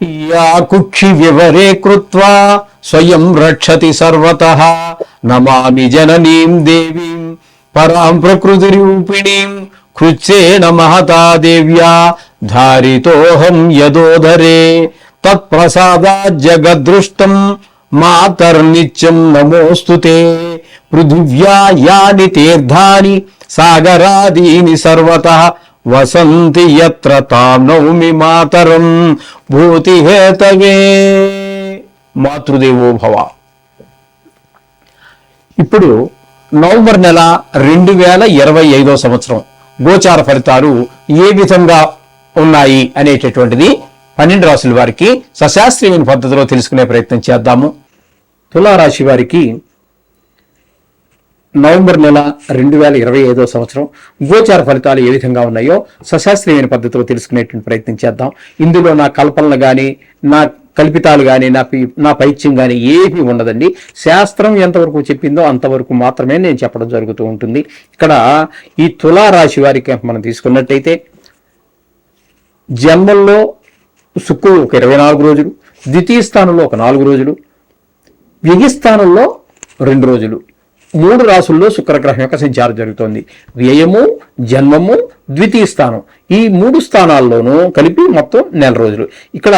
या कुक्षि विवरे कृत्वा स्वयं रक्षति सर्वतः नमामि जननीं देवीं परां प्रकृतिरूपिणीं कृच्छेन महता देव्या धारितोऽहं यदोदरे तत्प्रसादात् जगद्दृष्टं मातर्नित्यं नमोऽस्तुते पृथिव्या यानि तीर्थानि सागरादीनि सर्वतः వసంతి యత్ర తాం నౌమి మాతరం భూతి హేతవే మాతృదేవో భవ. ఇప్పుడు నవంబర్ నెల 2025 సంవత్సరం గోచార ఫలితాలు ఏ విధంగా ఉన్నాయి అనేటటువంటిది 12 రాశుల వారికి సశాస్త్రీయమైన పద్ధతిలో తెలుసుకునే ప్రయత్నం చేద్దాము. తులారాశి వారికి నవంబర్ నెల 2025 సంవత్సరం గోచార ఫలితాలు ఏ విధంగా ఉన్నాయో సశాస్త్రీయమైన పద్ధతిలో తెలుసుకునేటువంటి ప్రయత్నం చేద్దాం. ఇందులో నా కల్పనలు కానీ నా కల్పితాలు కానీ నా పైత్యం కానీ ఏమీ ఉండదండి. శాస్త్రం ఎంతవరకు చెప్పిందో అంతవరకు మాత్రమే నేను చెప్పడం జరుగుతూ ఉంటుంది. ఇక్కడ ఈ తులారాశి వారికి మనం తీసుకున్నట్టయితే జన్మల్లో శుక్రుడు ఒక 24 రోజులు, ద్వితీయ స్థానంలో ఒక 4 రోజులు, వ్యయస్థానంలో 2 రోజులు, 3 రాసుల్లో శుక్రగ్రహం యొక్క సంచారం జరుగుతోంది. వ్యయము, జన్మము, ద్వితీయ స్థానం ఈ 3 స్థానాల్లోనూ కలిపి మొత్తం 1 రోజులు. ఇక్కడ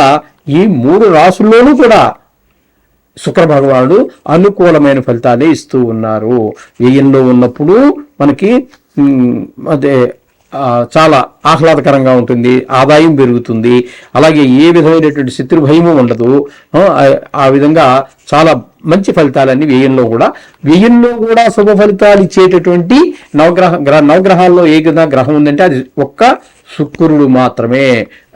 ఈ 3 రాసుల్లోనూ కూడా శుక్ర భగవానుడు అనుకూలమైన ఫలితాలే ఇస్తూ ఉన్నారు. వ్యయంలో ఉన్నప్పుడు మనకి అదే చాలా ఆహ్లాదకరంగా ఉంటుంది, ఆదాయం పెరుగుతుంది, అలాగే ఏ విధమైనటువంటి శత్రు భయము ఉండదు. ఆ విధంగా చాలా మంచి ఫలితాలన్నీ వ్యయంలో కూడా శుభ ఫలితాలు ఇచ్చేటటువంటి నవగ్రహాల్లో ఏ గ్రహం ఉందంటే అది ఒక్క శుక్రుడు మాత్రమే.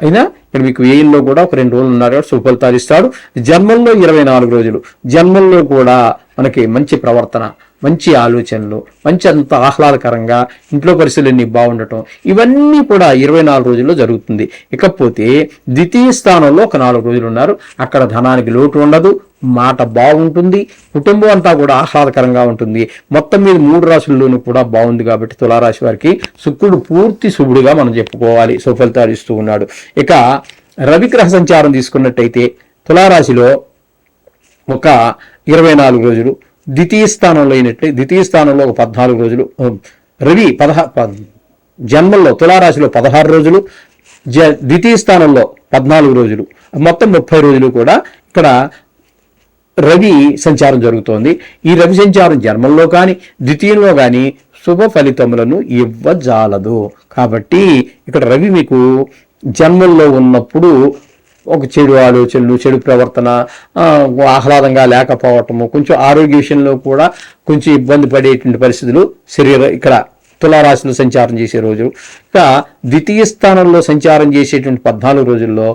అయినా ఇక్కడ మీకు వ్యయంలో కూడా ఒక 2 రోజులు ఉన్నారు, శుభ ఫలితాలు ఇస్తాడు. జన్మల్లో 24 రోజులు, జన్మల్లో కూడా మనకి మంచి ప్రవర్తన, మంచి ఆలోచనలు, మంచి అంత ఆహ్లాదకరంగా ఇంట్లో పరిస్థితులన్నీ బాగుండటం ఇవన్నీ కూడా 24 రోజుల్లో జరుగుతుంది. ఇకపోతే ద్వితీయ స్థానంలో ఒక 4 రోజులు ఉన్నారు. అక్కడ ధనానికి లోటు ఉండదు, మాట బాగుంటుంది, కుటుంబం అంతా కూడా ఆహ్లాదకరంగా ఉంటుంది. మొత్తం మీద 3 రాశుల్లోనూ కూడా బాగుంది. కాబట్టి తులారాశి వారికి శుక్రుడు పూర్తి శుభుడుగా మనం చెప్పుకోవాలి, సుఫలితాలు ఇస్తూ ఉన్నాడు. ఇక రవిగ్రహ సంచారం తీసుకున్నట్టయితే తులారాశిలో ఒక 24 రోజులు, ద్వితీయ స్థానంలో ఒక 14 రోజులు, రవి జన్మల్లో తులారాశిలో 16 రోజులు, ద్వితీయ స్థానంలో 14 రోజులు, మొత్తం 30 రోజులు కూడా ఇక్కడ రవి సంచారం జరుగుతోంది. ఈ రవి సంచారం జన్మంలో కానీ ద్వితీయంలో కానీ శుభ ఫలితములను ఇవ్వజాలదు. కాబట్టి ఇక్కడ రవి మీకు జన్మల్లో ఉన్నప్పుడు ఒక చెడు ఆలోచనలు, చెడు ప్రవర్తన, ఆహ్లాదంగా లేకపోవటము, కొంచెం ఆరోగ్య విషయంలో కూడా కొంచెం ఇబ్బంది పడేటువంటి పరిస్థితులు ఇక్కడ తులారాశిలో సంచారం చేసే రోజు. ఇక ద్వితీయ స్థానంలో సంచారం చేసేటువంటి 14 రోజుల్లో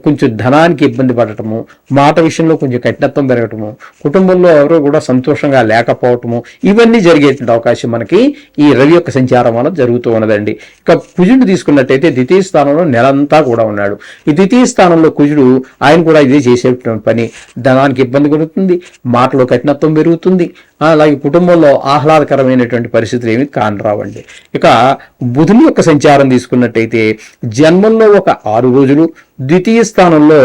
కొంచెం ధనానికి ఇబ్బంది పడటము, మాట విషయంలో కొంచెం కఠినత్వం పెరగటము, కుటుంబంలో ఎవరో కూడా సంతోషంగా లేకపోవటము ఇవన్నీ జరిగేటువంటి అవకాశం మనకి ఈ రవి యొక్క సంచారం వల్ల జరుగుతూ ఉన్నదండి. ఇక కుజుడు తీసుకున్నట్టయితే ద్వితీయ స్థానంలో నెలంతా కూడా ఉన్నాడు. ఈ ద్వితీయ స్థానంలో కుజుడు ఆయన కూడా ఇదే చేసేటువంటి పని, ధనానికి ఇబ్బంది కలుగుతుంది, మాటలో కఠినత్వం పెరుగుతుంది, అలాగే కుటుంబంలో ఆహ్లాదకరమైనటువంటి పరిస్థితులు ఏమి కానరావండి. ఇక బుధుని యొక్క సంచారం తీసుకున్నట్టయితే జన్మంలో ఒక 6 రోజులు, ద్వితీయ స్థానంలో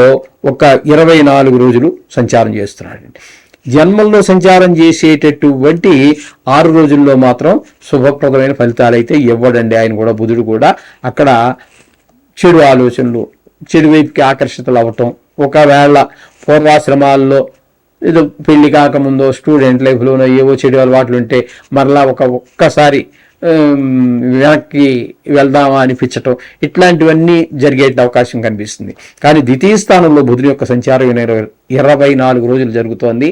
ఒక 24 రోజులు సంచారం చేస్తున్నాడండి. జన్మంలో సంచారం చేసేటటువంటి 6 రోజుల్లో మాత్రం శుభప్రదమైన ఫలితాలు అయితే ఇవ్వడండి. ఆయన కూడా బుధుడు కూడా అక్కడ చెడు ఆలోచనలు, చెడు వైపుకి ఆకర్షితులు అవ్వటం, ఒకవేళ పూర్వాశ్రమాల్లో ఏదో పెళ్లి కాకముందో స్టూడెంట్ లైఫ్లోనో ఏవో చెడు అలవాట్లు ఉంటే మరలా ఒక్కసారి వెనక్కి వెళ్దామా అనిపించటం ఇట్లాంటివన్నీ జరిగే అవకాశం కనిపిస్తుంది. కానీ ద్వితీయ స్థానంలో బుధుని యొక్క సంచారం 24 రోజులు జరుగుతోంది.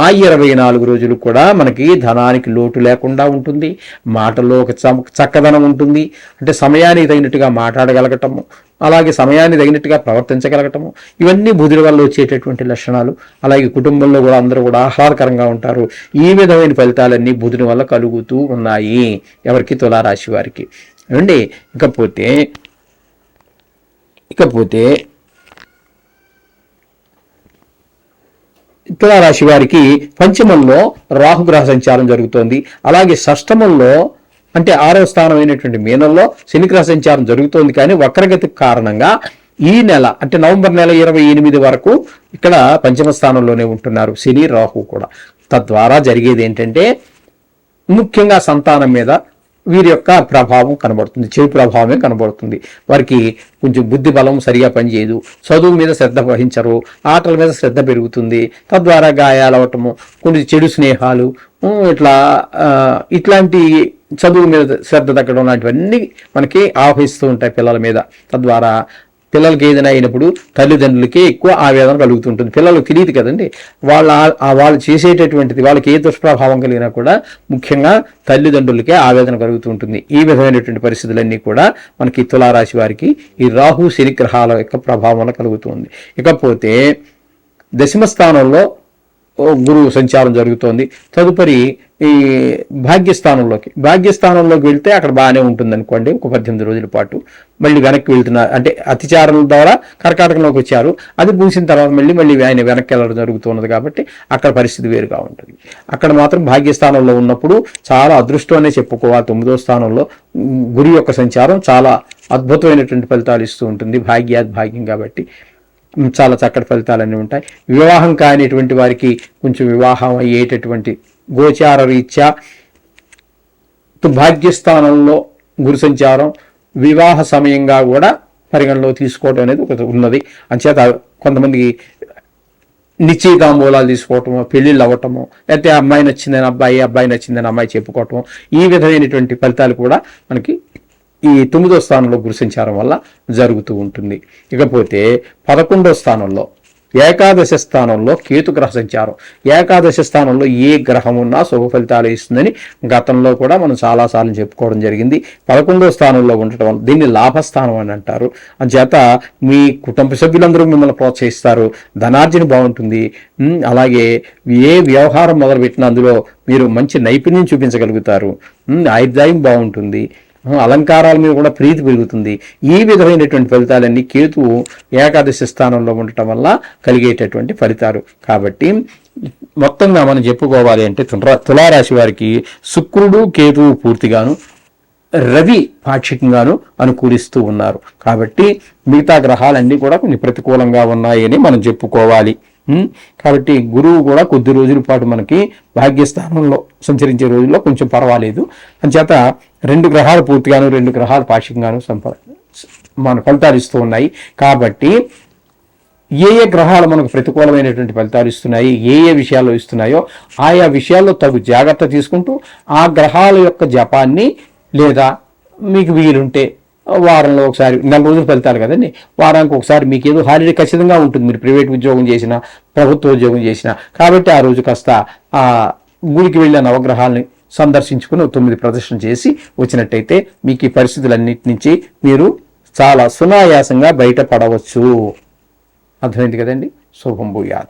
ఆ 24 రోజులు కూడా మనకి ధనానికి లోటు లేకుండా ఉంటుంది, మాటలో ఒక చక్కదనం ఉంటుంది. అంటే సమయానికి తగినట్టుగా మాట్లాడగలగటము, అలాగే సమయాన్ని తగినట్టుగా ప్రవర్తించగలగటము ఇవన్నీ బుధుడి వల్ల వచ్చేటటువంటి లక్షణాలు. అలాగే కుటుంబంలో కూడా అందరూ కూడా ఆహ్లాదకరంగా ఉంటారు. ఈ విధమైన ఫలితాలన్నీ బుధుని వల్ల కలుగుతూ ఉన్నాయి ఎవరికి? తులారాశి వారికి అండి. ఇకపోతే తులారాశి వారికి పంచమంలో రాహుగ్రహ సంచారం జరుగుతోంది. అలాగే షష్టమంలో అంటే 6వ స్థానం అయినటువంటి మీనంలో శనిగ్రహ సంచారం జరుగుతోంది. కానీ వక్రగతి కారణంగా ఈ నెల అంటే నవంబర్ నెల 28 వరకు ఇక్కడ పంచమ స్థానంలోనే ఉంటున్నారు శని రాహు కూడా. తద్వారా జరిగేది ఏంటంటే ముఖ్యంగా సంతానం మీద వీరి యొక్క ప్రభావం కనబడుతుంది, చెడు ప్రభావమే కనబడుతుంది. వారికి కొంచెం బుద్ధి బలం సరిగా పనిచేయదు, చదువు మీద శ్రద్ధ వహించరు, ఆటల మీద శ్రద్ధ పెరుగుతుంది, తద్వారా గాయాలు అవటము, కొన్ని చెడు స్నేహాలు, ఇట్లాంటి చదువు మీద శ్రద్ధ తగ్గడం లాంటివన్నీ మనకి ఆవహిస్తూ ఉంటాయి పిల్లల మీద. తద్వారా పిల్లలకి ఏదైనా అయినప్పుడు తల్లిదండ్రులకే ఎక్కువ ఆవేదన కలుగుతుంటుంది. పిల్లలకు తెలియదు కదండి, వాళ్ళు చేసేటటువంటిది వాళ్ళకి ఏ దుష్ప్రభావం కలిగినా కూడా ముఖ్యంగా తల్లిదండ్రులకే ఆవేదన కలుగుతూ ఉంటుంది. ఈ విధమైనటువంటి పరిస్థితులన్నీ కూడా మనకి తులారాశి వారికి ఈ రాహు శని గ్రహాల యొక్క ప్రభావం వల్ల కలుగుతుంది. ఇకపోతే దశమ స్థానంలో గురువు సంచారం జరుగుతోంది. తదుపరి ఈ భాగ్యస్థానంలోకి వెళ్తే అక్కడ బాగానే ఉంటుంది అనుకోండి, ఒక 18 రోజుల పాటు. మళ్ళీ వెనక్కి వెళ్తున్నారు అంటే అతిచారం ద్వారా కర్కాటకంలోకి వచ్చారు, అది పూసిన తర్వాత మళ్ళీ ఆయన వెనక్కి వెళ్ళడం జరుగుతున్నది కాబట్టి అక్కడ పరిస్థితి వేరుగా ఉంటుంది. అక్కడ మాత్రం భాగ్యస్థానంలో ఉన్నప్పుడు చాలా అదృష్టం అనే చెప్పుకోవాలి. 9వ స్థానంలో గురు యొక్క సంచారం చాలా అద్భుతమైనటువంటి ఫలితాలు ఇస్తూ ఉంటుంది. భాగ్యం కాబట్టి చాలా చక్కటి ఫలితాలన్నీ ఉంటాయి. వివాహం కానిటువంటి వారికి కొంచెం వివాహం అయ్యేటటువంటి గోచార రీత్యా భాగ్యస్థానంలో గురు సంచారం వివాహ సమయంగా కూడా పరిగణలో తీసుకోవడం అనేది ఒకటి ఉన్నది. అంచేత కొంతమందికి నిశ్చయితాంబూలాలు తీసుకోవటము, పెళ్ళిళ్ళు అవ్వటము, లేకపోతే అమ్మాయి నచ్చిందని అబ్బాయి నచ్చిందని అమ్మాయి చెప్పుకోవటము, ఈ విధమైనటువంటి ఫలితాలు కూడా మనకి ఈ 9వ స్థానంలో గురు సంచారం వల్ల జరుగుతూ ఉంటుంది. ఇకపోతే 11వ స్థానంలో ఏకాదశ స్థానంలో కేతు గ్రహ సంచారం. ఏకాదశ స్థానంలో ఏ గ్రహం ఉన్నా శుభ ఫలితాలు ఇస్తుందని గతంలో కూడా మనం చాలాసార్లు చెప్పుకోవడం జరిగింది. 11వ స్థానంలో ఉండటం వల్ల దీన్ని లాభస్థానం అని అంటారు. అంచేత మీ కుటుంబ సభ్యులందరూ మిమ్మల్ని ప్రోత్సహిస్తారు, ధనార్జన బాగుంటుంది. అలాగే ఏ వ్యవహారం మొదలుపెట్టినా అందులో మీరు మంచి నైపుణ్యం చూపించగలుగుతారు, ఆయుర్దాయం బాగుంటుంది, అలంకారాల మీద కూడా ప్రీతి పెరుగుతుంది. ఈ విధమైనటువంటి ఫలితాలన్నీ కేతువు ఏకాదశి స్థానంలో ఉండటం వల్ల కలిగేటటువంటి ఫలితాలు. కాబట్టి మొత్తంగా మనం చెప్పుకోవాలి అంటే తులారాశి వారికి శుక్రుడు కేతువు పూర్తిగాను, రవి పాక్షికంగాను అనుకూలిస్తూ ఉన్నారు. కాబట్టి మిగతా గ్రహాలన్నీ కూడా కొన్ని ప్రతికూలంగా ఉన్నాయని మనం చెప్పుకోవాలి. కాబట్టి గురువు కూడా కొద్ది రోజుల పాటు మనకి భాగ్యస్థానంలో సంచరించే రోజుల్లో కొంచెం పర్వాలేదు. అంచేత 2 గ్రహాలు పూర్తిగాను 2 గ్రహాలు పాక్షికంగాను మన ఫలితాలు ఇస్తూ ఉన్నాయి. కాబట్టి ఏ గ్రహాలు మనకు ప్రతికూలమైనటువంటి ఫలితాలు ఇస్తున్నాయి, ఏ విషయాల్లో ఇస్తున్నాయో ఆయా విషయాల్లో తగు జాగ్రత్త తీసుకుంటూ ఆ గ్రహాల యొక్క జపాన్ని లేదా మీకు వీలుంటే వారంలో ఒకసారి, 4 రోజులు ఫలితాలు కదండి, వారానికి ఒకసారి మీకు ఏదో హాలిడే ఖచ్చితంగా ఉంటుంది. మీరు ప్రైవేట్ ఉద్యోగం చేసినా ప్రభుత్వ ఉద్యోగం చేసినా, కాబట్టి ఆ రోజు కాస్త ఆ గుడికి వెళ్ళే నవగ్రహాలని సందర్శించుకుని 9 ప్రదర్శన చేసి వచ్చినట్టయితే మీకు ఈ పరిస్థితులన్నిటి నుంచి మీరు చాలా సునాయాసంగా బయటపడవచ్చు. అర్థమైంది కదండి. శుభం భూయాత్.